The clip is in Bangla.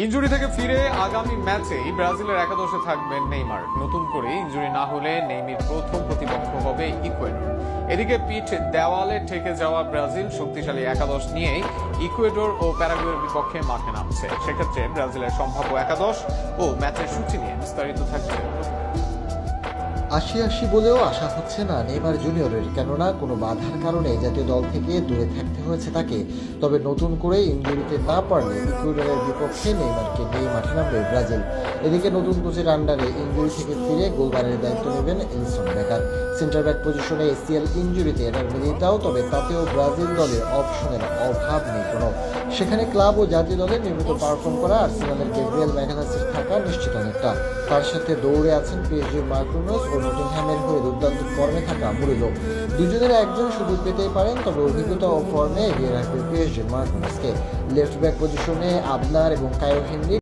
ইনজুরি থেকে ফিরে আগামী ম্যাচেই ব্রাজিলের একাদশে থাকবেন নেইমার। নতুন করে ইনজুরি না হলে নেইমার প্রথম প্রতিপক্ষ হবে ইকুয়েডর। এদিকে পিঠ দেওয়ালে ঠেকে যাওয়া ব্রাজিল শক্তিশালী একাদশ নিয়েই ইকুয়েডর ও প্যারাগুয়ের বিপক্ষে মাঠে নামছে। সেক্ষেত্রে ব্রাজিলের সম্ভাব্য একাদশ ও ম্যাচের সূচি নিয়ে বিস্তারিত থাকছে। ৮০ বলেও আশা হচ্ছে না নেইমার জুনিয়রের, কেননা কোনো বাধার কারণে জাতীয় দল থেকে দূরে থাকতে হয়েছে তাকে। তবে নতুন করে ইনজুরিতে না পারলে ইকুয়েডরের বিপক্ষে নেইমারকে নিয়ে মাঠে নামবে ব্রাজিল। এদিকে নতুন কোচের আন্ডারে ইনজুরি থেকে ফিরে গোলবারের দায়িত্ব নেবেন এলিসন বেকার। সেন্টার ব্যাক পজিশনে এসিএল ইনজুরিতে এটার মিলিটাও, তবে তাতেও ব্রাজিল দলের অপশনের অভাব নেই কোনো। সেখানে ক্লাব ও জাতীয় দলে নিয়মিত পারফর্ম করা আর্সেনালের গ্যাব্রিয়েল ম্যাগালাসের থাকা নিশ্চিত অনেকটা। তার সাথে দৌড়ে আছেন পিএসজির মার্কুনোস ও নটিংহ্যামের হয়ে দুর্দান্ত ফর্মে থাকা মুরিলো। দুজনের একজন সুযোগ পেতেই পারেন, তবে অভিজ্ঞতা ও ফর্মে এগিয়ে রাখবে পিএসজির মার্কুনোসকে। লেফট ব্যাক পজিশনে আবনার এবং কায়ো হেনরি